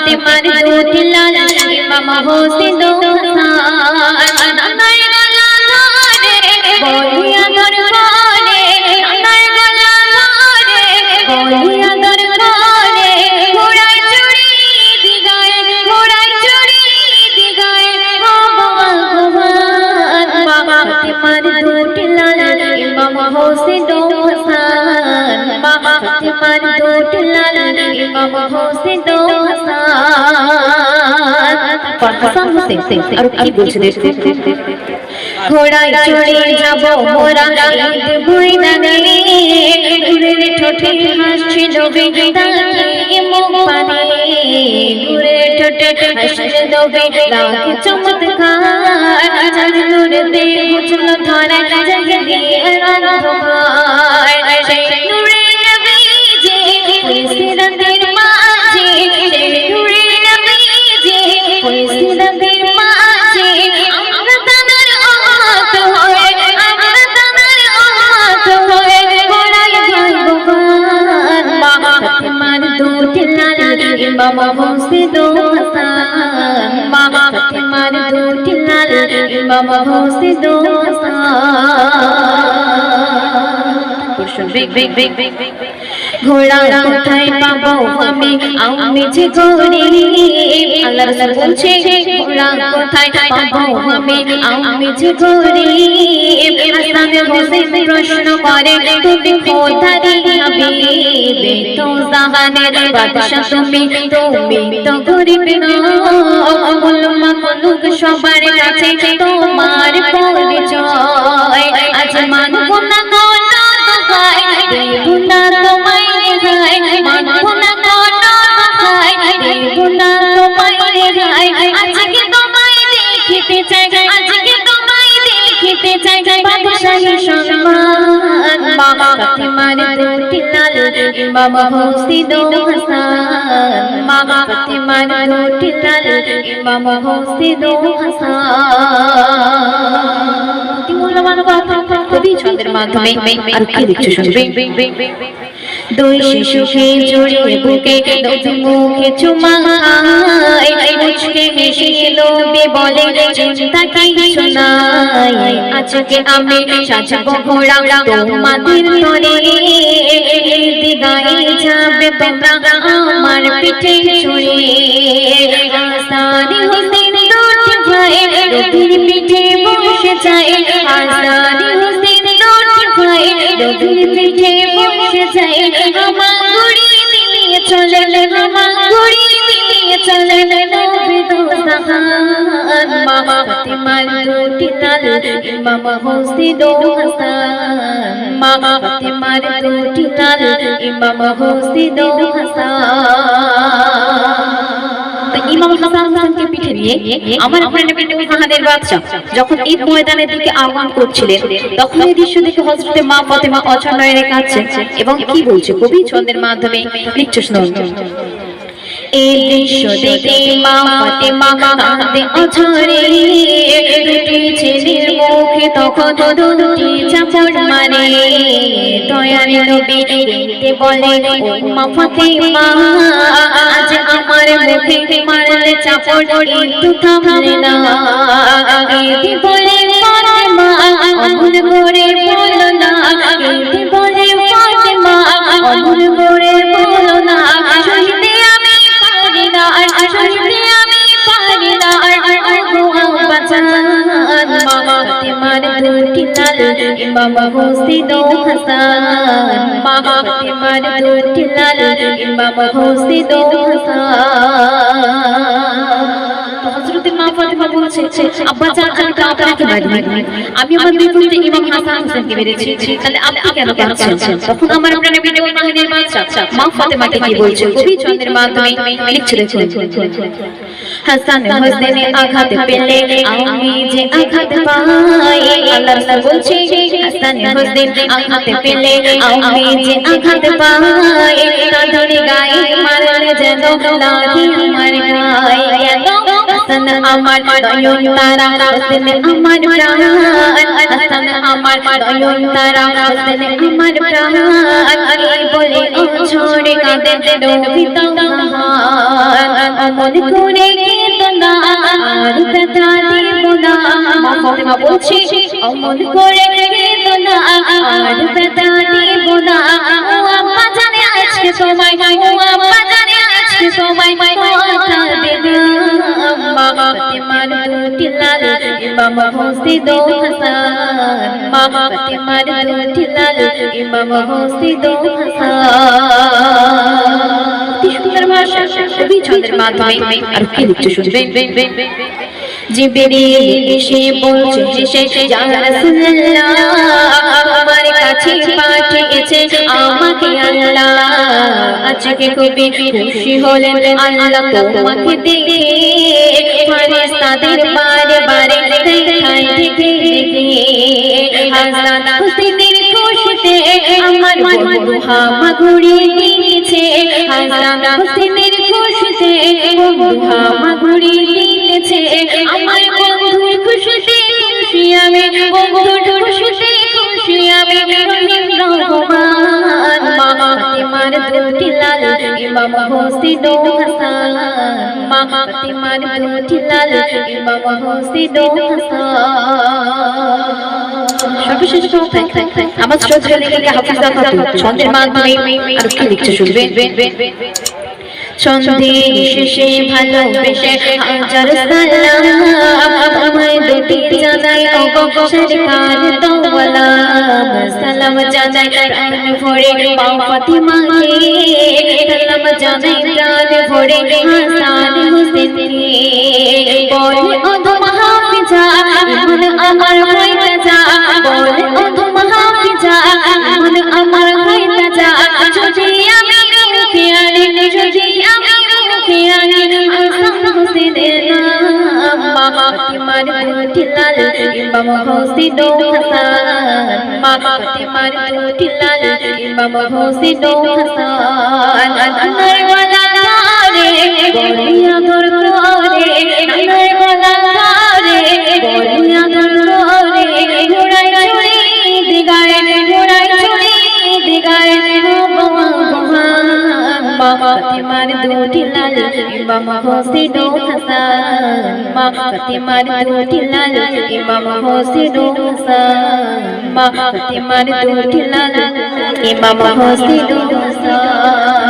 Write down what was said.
ফাতেমার দুটি লাল ইমাম হোসেন ও হাসান নানার গলা ধরে বলিয়া দরবারে নানার গলা ধরে বলিয়া দরবারে ঘোড়ায় চড়ি দিগায় ঘোড়ায় চড়ি দিগায় ও ভগবান ফাতেমার দুটি লাল ইমাম হোসেন ও হাসান ফাতেমার দুটি লাল ইমাম হোসেন ও হাসান হোসেন আর কি বলছে দেখতে ঘোড়ায় চড়ে যাব মোরা ঈদ ময়দানে ঘুরের ঠোঁটে হাসছে নবী তাকিয়ে মুখ পানে ঘুরের ঠোঁটে হাসছে নবী লাগে চমৎকার চাঁদ নূর দে বুঝল ধরা জাগে দিয়ে অন্ধকার সেই নূরে নবী যে সিরাতের মাঝে সেই নূরে নবী যে সিরাতের মাঝে আমরা তাদের উম্মত হয়ে আমরা তাদের উম্মত হয়ে গোড়ায় ভগবান ফাতেমার দুটি লাল ইমাম হোসেন ও হাসান ফাতেমার দুটি লাল ইমাম হোসেন ও হাসান ঘোড়া কোথায় পাবো আমি যে গরিব আল্লাহ রাসূল বলছে ঘোড়া কোথায় পাবো আমি যে গরিব হাসান হোসেন প্রশ্ন করে তুমি কোথায় হাবিব তো জাহানের বাদশা তুমি তো গরিব নও উম্মা লোক সবার কাছে তোমার পরিচয় আজ মানবো না দেব না তোমায় রেহাই মানবো না দেব না তোমায় রেহাই আজকে তোমায় দেখিতে চাই আজকে তোমায় দেখিতে চাই বাদশাহী সম্মান ফাতেমার দুটি লাল ইমাম হোসেন ও হাসান ফাতেমার দুটি লাল ইমাম হোসেন ও হাসান মূল্যবান কথা কবি ছন্দের মাধ্যমে আর কি লিখছে শুনবে দুই শিশুকে জড়িয়ে বুকে নবী মুখে চুমা খায় মুচকে হেসে নবী বলে চিন্তা কিছু নাই আজকে আমি সাজাবো ঘোড়া তোমাদের তরে দিগায় যাবে তোমরা আমার পিঠে চড়ে হাসান হোসেন দুটি ভাই নবীর পিঠে বসে যায় হাসান হোসেন দুটি ভাই নবীর পিঠে বসে যায় আমার গুড়ি দিয়ে চলে আমার গুড়ি দিয়ে চলে নবী তো জাহান ফাতেমার দুটি লাল ইমাম হোসেন ও হাসান ফাতেমার দুটি লাল ইমাম হোসেন ও হাসান ইমাম হাসান হোসেনকে পিঠে নিয়ে আমার প্রিয় নবী জাহানের বাদশা যখন ঈদ ময়দানের দিকে আগমন করছিলেন তখন এই দৃশ্য দেখে হযরতে মা ফাতেমা অঝর নয়নে কাঁদছেন এবং কি বলছে কবি ছন্দের মাধ্যমে লিখছে শুনুন এই দৃশ্য দেখে মা ফাতেমা কাঁদে অঝরে দুটি ছেলের মুখে তখন দুটি চাপড় মারে দয়ার নবী এতে বলে ও মা ফাতেমা আজ আমার মুখে মারলে চাপড় একটু থামলে না এতে বলে ফাতেমা অমন করে বলো না এতে বলে ফাতেমা অমন করে বলো না সহিতে আমি পারি না সহিতে আমি পারি না বাঁচান ফাতেমার দুটি লাল ইমাম হোসেন ও হাসান ফাতেমার দুটি লাল ইমাম হোসেন ও হাসান হযরত মা ফাতেমা বলছে আব্বা জান আমি তো আপনাকে মারি আমি আমার দুই পুত্র ইমাম হাসান হোসেনকে মেরেছি তাহলে আপনি কেন কাঁদছেন তখন আমার প্রাণে বিনে জাহানের বাদশা মা ফাতেমাকে কি বলছে কবি ছন্দের মাধ্যমে লিখছে হাসান হোসেনের আঘাত পেলে আমি যে আঘাত পাই আল্লাহ রাসূল বলছে হাসান হোসেন আঘাত পেলে আমি যে আঘাত পাই তাদের গায়ে মারলে যেন লাগে আমার গায়ে হাসান আমার নয়ন তারা হোসেন আমার প্রাণ হাসান আমার নয়ন তারা হোসেন আমার প্রাণ এই বলে ও ছোড়ে কাঁদে নবী তো জাহান ও অমন করে কেঁদো না আর ব্যথা দেব না। মা ফাতেমা বলছে অমন করে কেঁদো না আর ব্যথা দেব না। ও আম্মা জানে আজকে সময়, ও আম্মা জানে আজকে সময় কথা দেবে। মা ফাতেমার দুটি লাল ইমাম হোসেন ও হাসান, মা ফাতেমার দুটি লাল ইমাম হোসেন ও হাসান। কি সুন্দর ভাষা, কবি ছন্দের মাধ্যমে আর কি লিখতে শুনবেন। জিবরিল এসে বলছে ইয়া রাসূলুল্লাহ, আমার কাছে পাঠিয়েছে আমাকে আল্লাহ। আজকে খুবই খুশি হলেন আল্লাহ তোমাকে দেখে, ফেরেশতাদের বারে বারে দেখায় দেখে দেখে। হাসান হুসেনের খুশিতে আমার বন্ধু হামা ঘুরিয়ে দিয়েছে। হাসান হুসেনের খুশিতে বন্ধু হামা ঘুরিয়ে দিয়েছে। আমার বন্ধুর খুশিতে খুশি আমি, বন্ধুর খুশিতে খুশি আমি। রহিম রহমান, মা ফাতেমার দুটি লাল ইমাম হোসেন ও হাসান, মা ফাতেমার দুটি লাল ইমাম হোসেন ও হাসান। সর্বশেষ আমার শ্রদ্ধেয় লেখিকা হাফিজা খাতুন ছন্দের মাধ্যমে আর কি লিখতে শুনবেন। ছন্দের শেষে ভালোবেসে হাজার সালাম, আমায় দুটি জানাই ও সরকার দোয়ালাম। সালাম জানাই প্রাণ ভরে মা ফাতেমাকে, সালাম জানাই প্রাণ ভরে হাসান হোসেনকে। বলে অধম হাফিজা মন আমার হয় তাজা, বলে অধম হাফিজা মন আমার হয় তাজা। যদি আমি মুখে আনি, যদি আমি মুখে আনি হাসান হোসেনের নাম। মা ফাতেমার দুটি লাল ইমাম হোসেন ও হাসান, মা ফাতেমার দুটি লাল ইমাম হোসেন ও হাসান। আনার গলা ধরে বলিয়া দর করে, আনার গলা ধরে বলিয়া দর করে। ঘোড়ায় চড়ে দিগায়, ঘোড়ায় চড়ে দিগায়। মা ফাতেমার দুটি লাল ইমাম হোসেন ও হাসান, মা ফাতেমার দুটি লাল ইমাম হোসেন ও হাসান, মা ফাতেমার দুটি লাল ইমাম হোসেন ও হাসান।